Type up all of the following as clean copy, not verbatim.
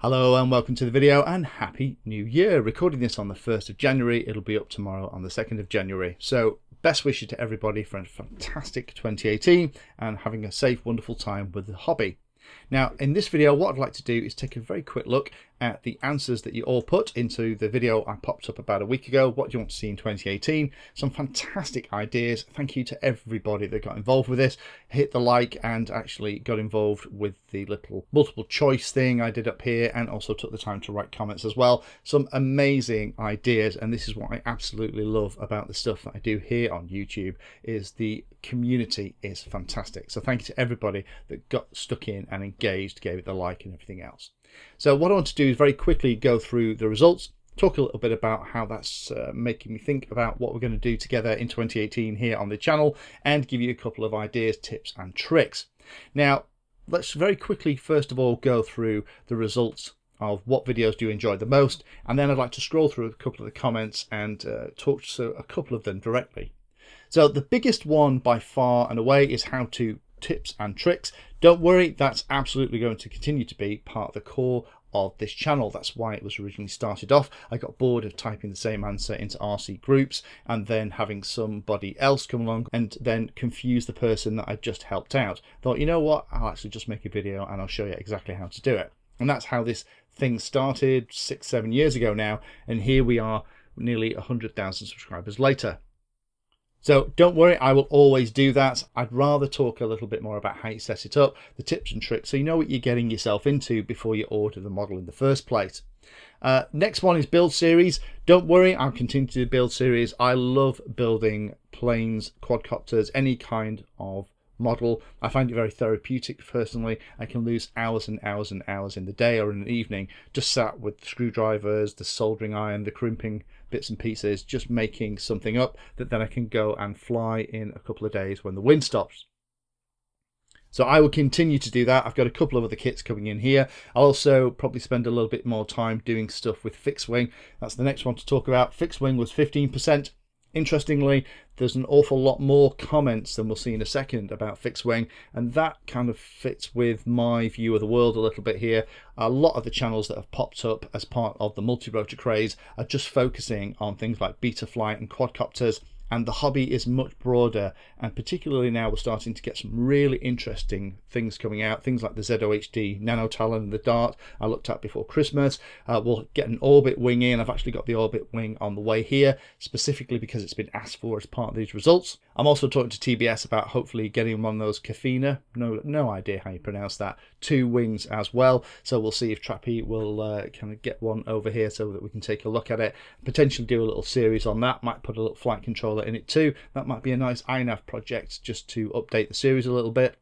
Hello and welcome to the video and Happy New Year. Recording this on the 1st of January, it'll be up tomorrow on the 2nd of January. So best wishes to everybody for a fantastic 2018 and having a safe, wonderful time with the hobby. Now in this video what I'd like to do is take a very quick look at the answers that you all put into the video I popped up about a week ago. What do you want to see in 2018? Some fantastic ideas. Thank you to everybody that got involved with this. Hit the like and actually got involved with the little multiple choice thing I did up here, and also took the time to write comments as well. Some amazing ideas, and this is what I absolutely love about the stuff that I do here on YouTube, is the community is fantastic. So thank you to everybody that got stuck in and engaged, gave it the like and everything else. So what I want to do is very quickly go through the results, talk a little bit about how that's making me think about what we're going to do together in 2018 here on the channel, and give you a couple of ideas, tips and tricks. Now let's very quickly first of all go through the results of what videos do you enjoy the most, and then I'd like to scroll through a couple of the comments and talk to a couple of them directly. So the biggest one by far and away is how to tips and tricks. Don't worry, that's absolutely going to continue to be part of the core of this channel. That's why it was originally started off. I got bored of typing the same answer into RC groups and then having somebody else come along and then confuse the person that I just helped out. Thought, you know what, I'll actually just make a video and I'll show you exactly how to do it. And that's how this thing started 6-7 years ago now, and here we are nearly 100,000 subscribers later. So don't worry, I will always do that. I'd rather talk a little bit more about how you set it up, the tips and tricks, so you know what you're getting yourself into before you order the model in the first place. Next one is build series. Don't worry, I'll continue to do build series. I love building planes, quadcopters, any kind of model. I find it very therapeutic personally. I can lose hours and hours and hours in the day or in an evening just sat with screwdrivers, the soldering iron, the crimping bits and pieces, just making something up that then I can go and fly in a couple of days when the wind stops. So I will continue to do that. I've got a couple of other kits coming in here. I'll also probably spend a little bit more time doing stuff with fixed wing. That's the next one to talk about. Fixed wing was 15%. Interestingly, there's an awful lot more comments than we'll see in a second about fixed wing, and that kind of fits with my view of the world a little bit here. A lot of the channels that have popped up as part of the multi-rotor craze are just focusing on things like beta flight and quadcopters, and the hobby is much broader, and particularly now we're starting to get some really interesting things coming out, things like the ZOHD Nano Talon and the Dart I looked at before Christmas. We'll get an orbit wing in. I've actually got the orbit wing on the way here, specifically because it's been asked for as part of these results. I'm also talking to TBS about hopefully getting one of those Caipirnha, no idea how you pronounce that, 2 wings as well. So we'll see if Trappy will kind of get one over here so that we can take a look at it, potentially do a little series on that. Might put a little flight controller in it too. That might be a nice iNav project just to update the series a little bit.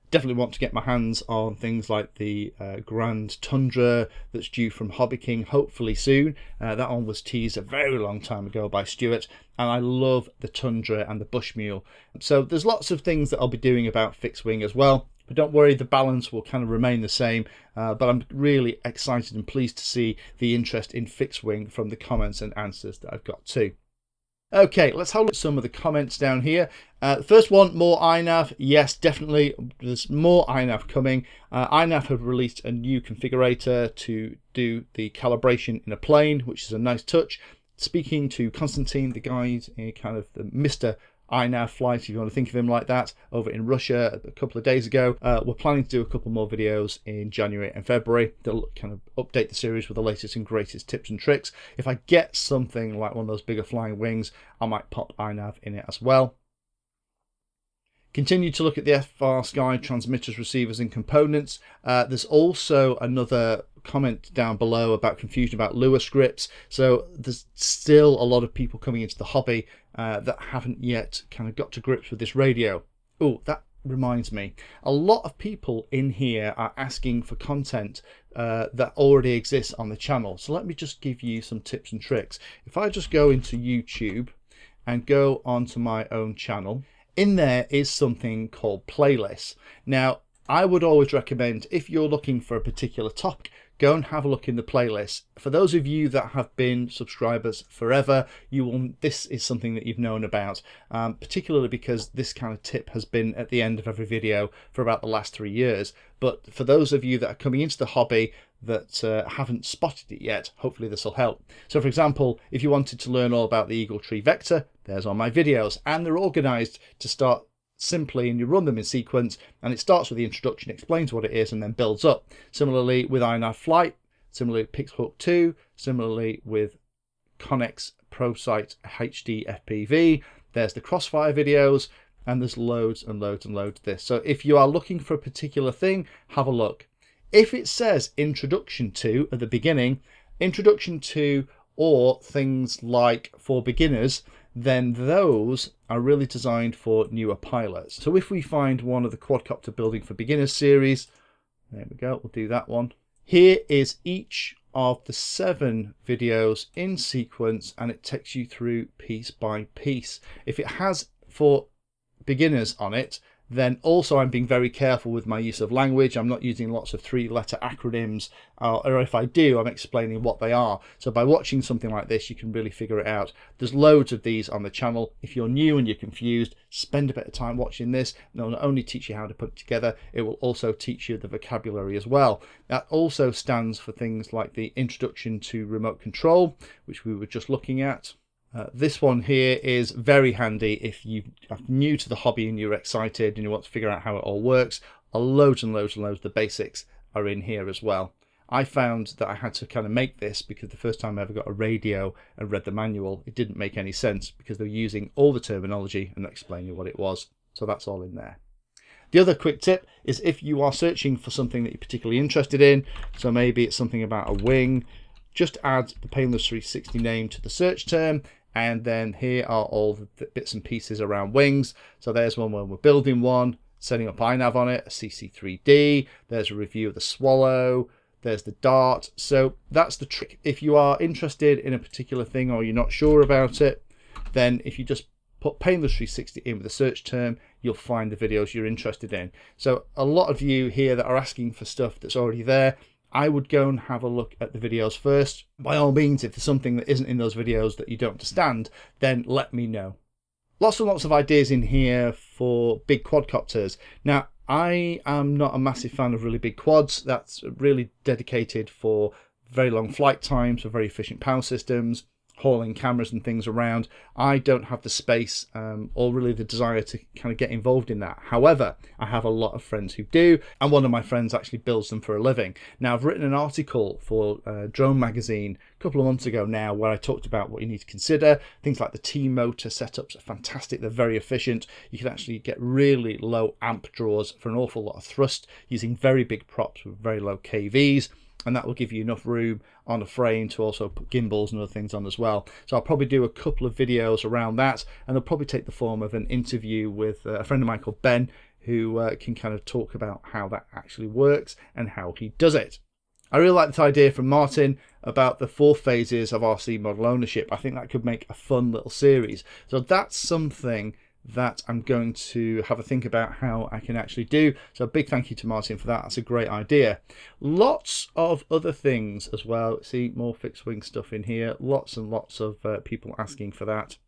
Definitely want to get my hands on things like the Grand Tundra that's due from Hobby King hopefully soon. That one was teased a very long time ago by Stuart, and I love the Tundra and the Bushmule. So there's lots of things that I'll be doing about fixed wing as well. But don't worry, the balance will kind of remain the same. But I'm really excited and pleased to see the interest in fixed wing from the comments and answers that I've got too. Okay, let's have a look at some of the comments down here. The first one, more iNav. Yes, definitely, there's more iNav coming. iNav have released a new configurator to do the calibration in a plane, which is a nice touch. Speaking to Constantine, the guys in kind of the Mr. iNav flight, if you want to think of him like that, over in Russia a couple of days ago. We're planning to do a couple more videos in January and February. They'll kind of update the series with the latest and greatest tips and tricks. If I get something like one of those bigger flying wings, I might pop iNav in it as well. Continue to look at the FR Sky transmitters, receivers and components. There's also another comment down below about confusion about Lua scripts. So there's still a lot of people coming into the hobby that haven't yet kind of got to grips with this radio. Oh, that reminds me, a lot of people in here are asking for content that already exists on the channel. So let me just give you some tips and tricks. If I just go into YouTube and go onto my own channel, in there is something called playlists. Now, I would always recommend, if you're looking for a particular topic, go and have a look in the playlist. For those of you that have been subscribers forever, this is something that you've known about, particularly because this kind of tip has been at the end of every video for about the last 3 years. But for those of you that are coming into the hobby, that haven't spotted it yet, hopefully this will help. So for example, if you wanted to learn all about the Eagle Tree Vector, there's all my videos, and they're organized to start simply, and you run them in sequence, and it starts with the introduction, explains what it is, and then builds up. Similarly with I&I Flight, similarly with Pixelhook 2, similarly with Connex ProSight HD FPV, there's the Crossfire videos, and there's loads and loads and loads of this. So if you are looking for a particular thing, have a look. If it says introduction to at the beginning, introduction to, or things like for beginners, then those are really designed for newer pilots. So if we find one of the quadcopter building for beginners series, there we go, we'll do that one. Here is each of the 7 videos in sequence, and it takes you through piece by piece. If it has for beginners on it, then also I'm being very careful with my use of language. I'm not using lots of 3-letter acronyms, or if I do, I'm explaining what they are. So by watching something like this, you can really figure it out. There's loads of these on the channel. If you're new and you're confused, spend a bit of time watching this. It'll not only teach you how to put it together, it will also teach you the vocabulary as well. That also stands for things like the introduction to remote control, which we were just looking at. This one here is very handy if you are new to the hobby and you're excited and you want to figure out how it all works. Loads and loads and loads of the basics are in here as well. I found that I had to kind of make this because the first time I ever got a radio and read the manual, it didn't make any sense because they were using all the terminology and not explaining what it was. So that's all in there. The other quick tip is if you are searching for something that you're particularly interested in, so maybe it's something about a wing, just add the Painless 360 name to the search term. And then here are all the bits and pieces around wings. So there's one where we're building one, setting up iNav on it, a CC3D. There's a review of the Swallow. There's the Dart. So that's the trick. If you are interested in a particular thing or you're not sure about it, then if you just put Painless 360 in with the search term, you'll find the videos you're interested in. So a lot of you here that are asking for stuff that's already there, I would go and have a look at the videos first. By all means, if there's something that isn't in those videos that you don't understand, then let me know. Lots and lots of ideas in here for big quadcopters. Now, I am not a massive fan of really big quads. That's really dedicated for very long flight times, for very efficient power systems, hauling cameras and things around. I don't have the space or really the desire to kind of get involved in that. However, I have a lot of friends who do, and one of my friends actually builds them for a living. Now, I've written an article for Drone Magazine a couple of months ago now where I talked about what you need to consider. Things like the T-motor setups are fantastic. They're very efficient. You can actually get really low amp draws for an awful lot of thrust using very big props with very low KVs. And that will give you enough room on a frame to also put gimbals and other things on as well. So I'll probably do a couple of videos around that, and they'll probably take the form of an interview with a friend of mine called Ben, who can kind of talk about how that actually works and how he does it. I really like this idea from Martin about the 4 phases of RC model ownership. I think that could make a fun little series. So that's something that I'm going to have a think about how I can actually do. So a big thank you to Martin for that. That's a great idea. Lots of other things as well. See, more fixed wing stuff in here. Lots and lots of people asking for that.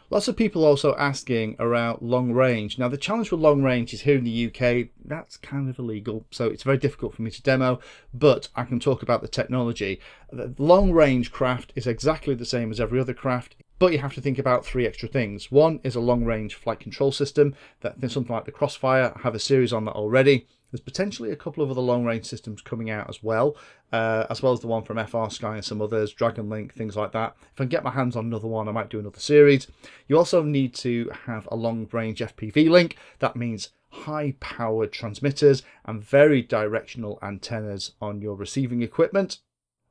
Lots of people also asking around long range. Now, the challenge with long range is here in the UK, that's kind of illegal. So it's very difficult for me to demo, but I can talk about the technology. The long range craft is exactly the same as every other craft, but you have to think about 3 extra things. One is a long range flight control system. There's something like the Crossfire. I have a series on that already. There's potentially a couple of other long range systems coming out as well as the one from FR Sky and some others, Dragon Link, things like that. If I can get my hands on another one, I might do another series. You also need to have a long range FPV link. That means high powered transmitters and very directional antennas on your receiving equipment.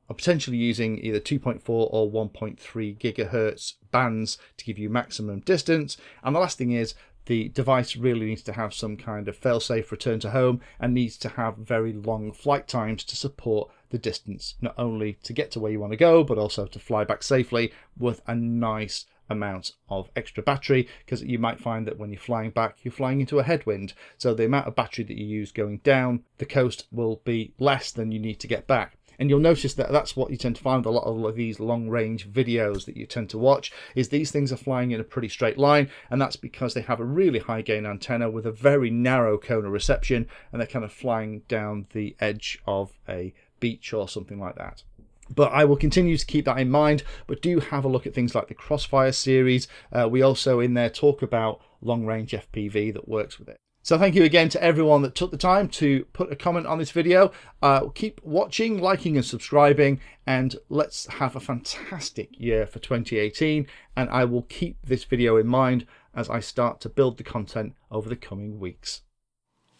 Or potentially using either 2.4 or 1.3 gigahertz bands to give you maximum distance. And the last thing is the device really needs to have some kind of fail-safe return to home and needs to have very long flight times to support the distance, not only to get to where you want to go, but also to fly back safely with a nice amount of extra battery, because you might find that when you're flying back, you're flying into a headwind. So the amount of battery that you use going down the coast will be less than you need to get back. And you'll notice that that's what you tend to find with a lot of these long range videos that you tend to watch, is these things are flying in a pretty straight line, and that's because they have a really high gain antenna with a very narrow cone of reception, and they're kind of flying down the edge of a beach or something like that. But I will continue to keep that in mind, but do have a look at things like the Crossfire series. We also in there talk about long range FPV that works with it. So thank you again to everyone that took the time to put a comment on this video. Keep watching, liking and subscribing, and let's have a fantastic year for 2018. And I will keep this video in mind as I start to build the content over the coming weeks.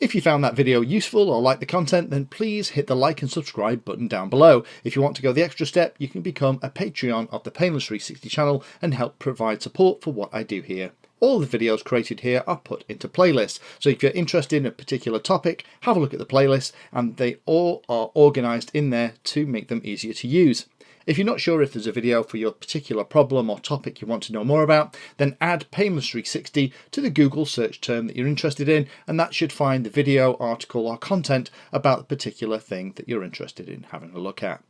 If you found that video useful or like the content, then please hit the like and subscribe button down below. If you want to go the extra step, you can become a Patreon of the Painless 360 channel and help provide support for what I do here. All the videos created here are put into playlists, so if you're interested in a particular topic, have a look at the playlist, and they all are organised in there to make them easier to use. If you're not sure if there's a video for your particular problem or topic you want to know more about, then add Painless 360 to the Google search term that you're interested in, and that should find the video, article or content about the particular thing that you're interested in having a look at.